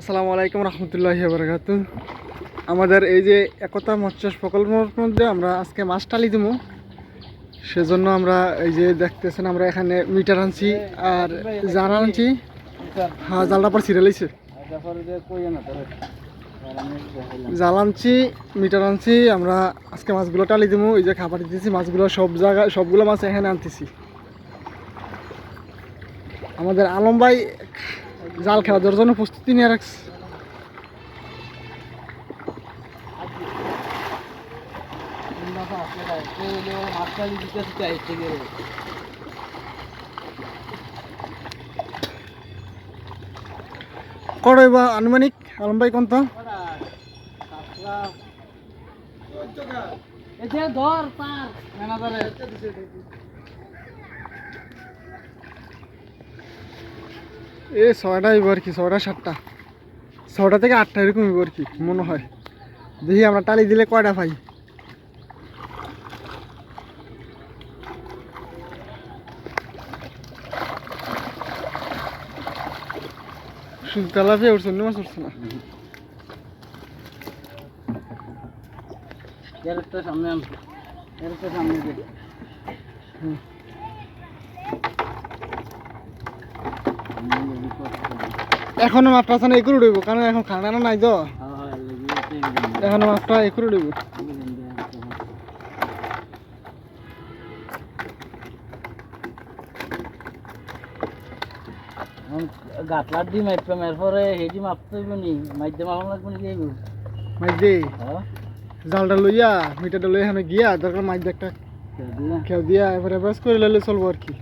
আসসালামু আলাইকুম রহমতুল্লাহি ওয়া বারাকাতুহু। আমাদের এই যে একতা মৎস্য প্রকল্পের মধ্যে আমরা আজকে মাছ টালি দেবো, সেজন্য আমরা এই যে দেখতেছেন আমরা এখানে মিটার আনছি আর জাল আনছি। হ্যাঁ, জালটা পর ছিঁড়ে লাইছে। জাল আনছি, মিটার আনছি, আমরা আজকে মাছগুলো টালি দেবো। এই যে খাবার দিতেছি মাছগুলো, সব জায়গায় সবগুলো মাছ এখানে আনতেছি। আমাদের আলম ভাই জাল খেলার জন্য প্রস্তুতি নিয়ে রাখছে। কড়াই বা আনুমানিক আলম ভাই কোন তো এ ছয়টা হইব আর কি, ছয়টা সাতটা, ছয়টা থেকে আটটা এরকম হইব আর কি মনে হয়। দেখি আমরা টালি দিলে কয়টা পাই। শুধু তেলাপিয়া উঠছে, অন্য মাছ উঠছে না। এখনো মাপটা আছে না, একুরে উঠব, কারণ এখন খানা নাই তো, এখনো মাপটা একুরে উঠব। গাতলার দি মাইপে এরপরে হেডি মাপতে হইব নি, মাইতে মাপা লাগবে নি কি মাছ দে জালটা লইয়া মিটারটা লইয়া এখানে গিয়া দরকার মাছ দিয়ে একটা খেয়াল দিয়া এবার এভারেজ করে লইলে চলবো আর কি।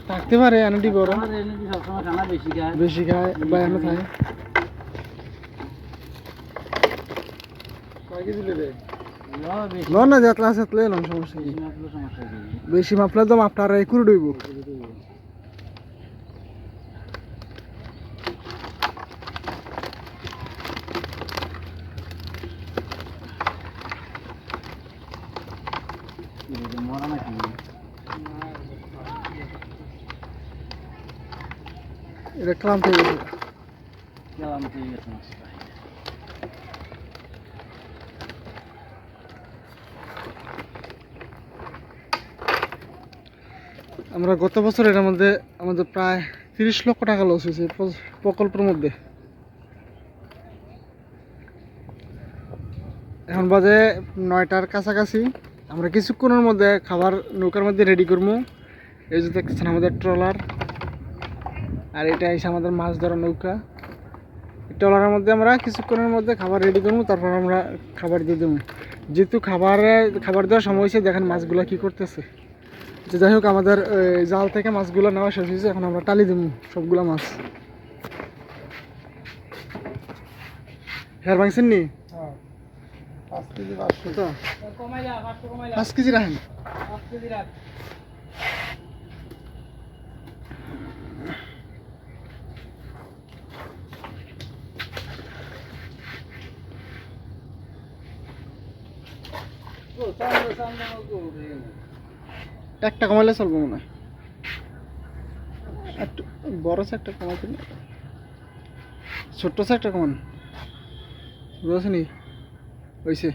থাকতে পারে এনে বড় সবসময় খানা বেশি খায় বা এনে থাকে। না যাতলা সাতলে এলাম, সমস্যা কি, বেশি মাপলে তো মাপটা আর একুরে ডইব। এটা ক্লান্ত হয়ে গেছে। আমরা গত বছর এটার মধ্যে আমাদের প্রায় 30 লক্ষ টাকা লস হয়েছে প্রকল্পের মধ্যে। এখন বাজে 9টার কাছাকাছি। আমরা কিছুক্ষণের মধ্যে খাবার নৌকার মধ্যে রেডি করবো। এই যে দেখতেছেন আমাদের ট্রলার, আর এটা এসে আমাদের মাছ ধরা নৌকা। ট্রলারের মধ্যে আমরা কিছুক্ষণের মধ্যে খাবার রেডি করবো, তারপর আমরা খাবার দিয়ে দেবো। যেহেতু খাবার দেওয়ার সময় হয়েছে, দেখেন মাছগুলো কি করতেছে। যে যাই হোক, আমাদের জাল থেকে মাছগুলো নেওয়া শেষ হয়েছে, এখন আমরা টালি দেবো সবগুলো মাছ। হেয়ার ভাঙছেন নি? 5 কেজি রাখেন। একটা কমাইলে চলবো মনে হয়, একটু বড় একটা কমাইতে, ছোট্ট একটা কমান বুঝেছি নি হয়েছে।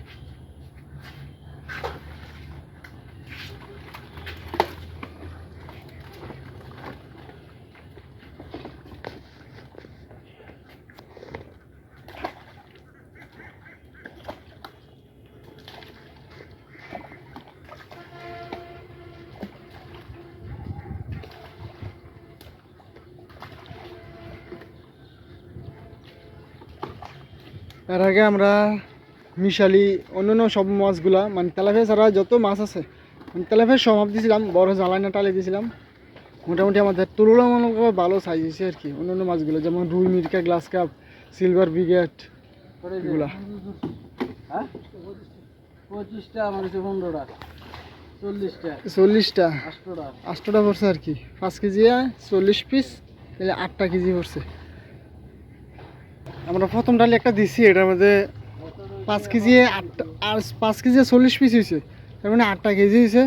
এর আগে আমরা মিশালি অন্যান্য সব মাছগুলা, মানে তেলাপিয়া ছাড়া যত মাছ আছে, মানে তেলাপিয়া সমাপ দিয়েছিলাম, বড় জ্বালানা টালি দিয়েছিলাম। মোটামুটি আমাদের তুলনামূলকভাবে ভালো সাইজ হয়েছে আর কি। অন্যান্য মাছগুলো যেমন রুই, মিরকা, গ্লাস কাপ, সিলভার ব্রিগেড এগুলা। 25টা আমার 15টা 40টা 8টা পড়ছে আর কি। 5 কেজি 40 পিস, তাহলে 8টা কেজি পড়ছে। আমরা প্রথম ডালি একটা দিছি, এটার মধ্যে 5 কেজি 8 আর 5 কেজি 40 পিস হয়েছে, তার মানে 8টা কেজি হয়েছে।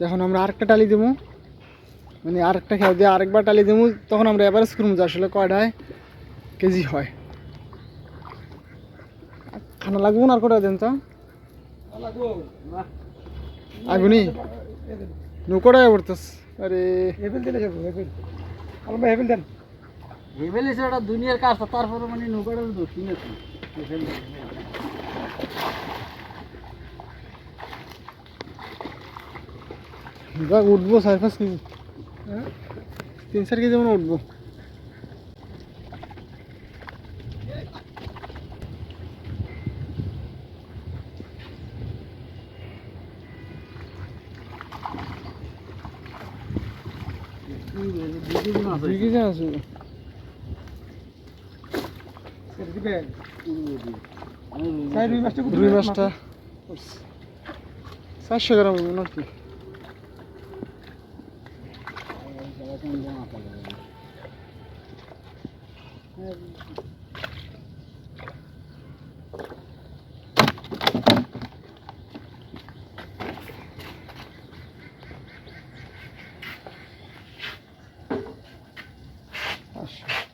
তো এখন আমরা আরেকটা টালি দেবো, মানে আরেকটা খেয়াল দিয়ে আরেকবার টালি দেবো, তখন আমরা এভারেজ করবো যে আসলে কয়টায় কেজি হয়। খানা লাগবো না আর কটা দেন তো আগুনি নৌকোটায় পড়তেস। আরে হেভেল দিলে যাবো, হেভেল আলম ভাই হেভেল দেন। হেভেল এসে ওটা দুনিয়ার কাজ, তারপরে মানে নৌকাটার দোষী নাকি হেভেল যাক উঠবো 4-5 কেজি, 3-4 কেজি মনে উঠবো। দুই কেজি আছে রুই মাছটা 400 গ্রাম হবে নাকি?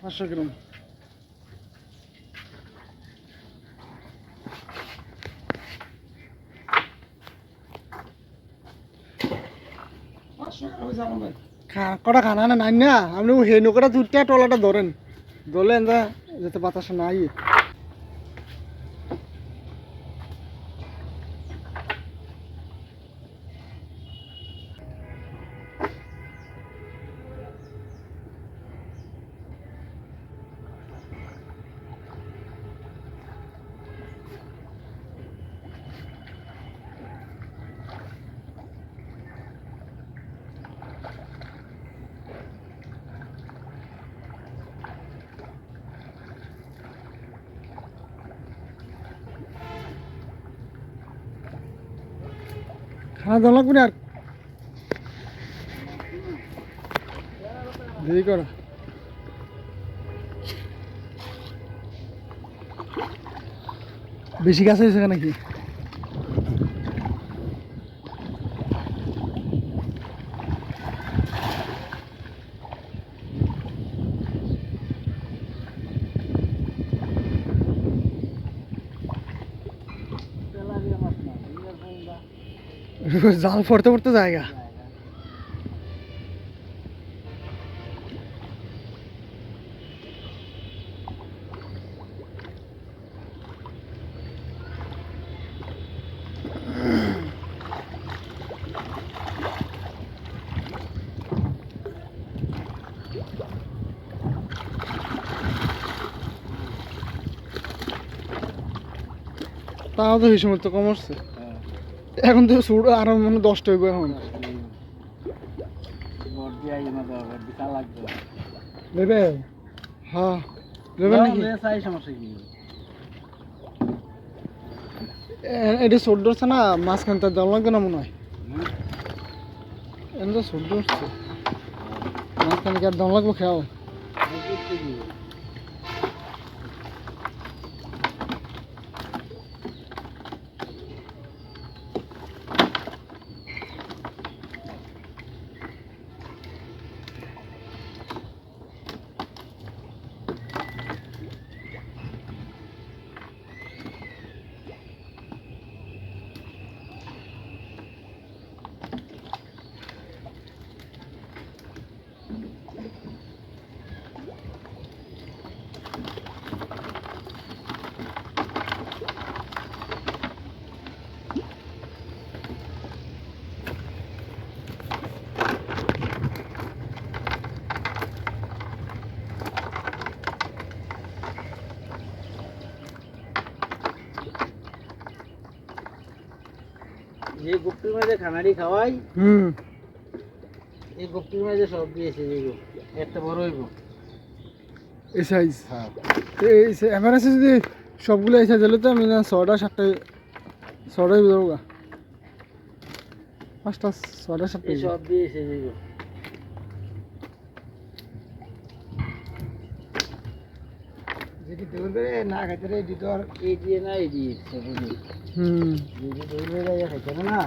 পাঁচশো গ্রাম। কটা খানা না নাই না, আপনি হে নৌকাটা দুধটা টলাটা ধরেন, ধরলেন যা যাতে বাতাসে নাই। খানা দেওয়া লাগবে না আর দেরি করা। বেশি গাছ হয়েছে নাকি? জাল পড়তে পড়তে জায়গা। তাও তো এই সময় তো কম আসছে, এখন তো সুর আরো মানে 10টা হইব এখন। দেবে হ্যাঁ দেবেন নাকি? এটা সোট ধরছে না মাঝখান, তার দেওয়া লাগবে না মনে হয়। এমনি তো সোট ধরছে মাঝখানে, কি আর দেওয়া লাগবে খেয়াও। যে গুপ্তির মাঝে খানারি খাওয়াই, এই গুপ্তির মাঝে সব দিয়েছে। যে একটা বড় হইব এই সাইজ, এই এভারেজ যদি সবগুলো এই সাইজ হলে তো আমি না 6টা 7টায় 6টায় যাবো গা, 5টা 6টা 7টা সব দিয়েছে। যেটি ধরবে না খাইতে রে দিত, আর এই দিয়ে না এই দিয়ে যদি ধরবে খাইতে না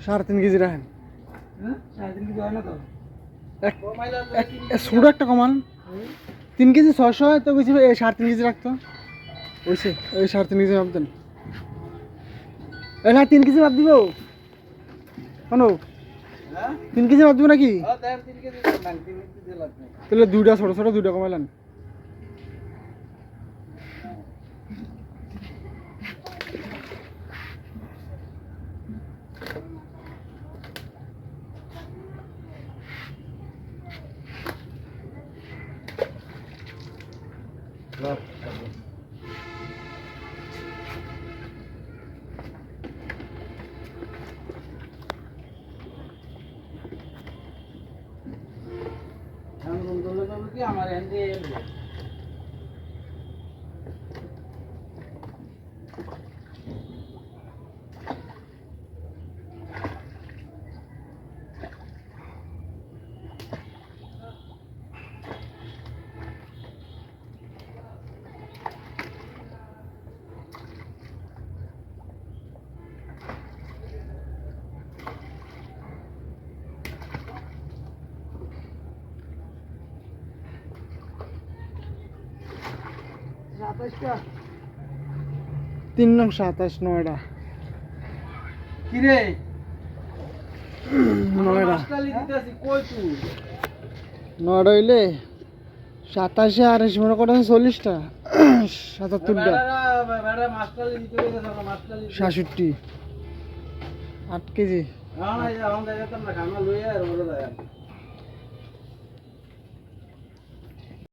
3.5 কেজি রাখেন। হ্যাঁ 3.5 কেজি হয় না তো ছোট একটা কমান 3 কেজি 600 তো বেশি 3.5 কেজি রাখতো ওইসে ওই 3.5 কেজি মাপ দেন। না 3 কেজি মাপ দিব কোনো হ্যাঁ 3 কেজি মাপ দিব নাকি? দেন 3 কেজি না 3 কেজি লাগবে। তাহলে দুইটা ছোট ছোট দুইটা কমাইলেন। আমি বন্ধুলে বলবো কি আমার হ্যান্ডে সাতাশটা 3 নং 27 নয়টা কি রে নয়টা মাস্টালি দিতেছি কই তুই নয়টা হইলে 27 আর মনে করেন 40টা 77টা বেড়া মাস্টালি দিতে গেছে আমরা মাস্টালি 66 8 কেজি হ্যাঁ না আমরা যাইতাম না খানা লইয়া আর বলে যায়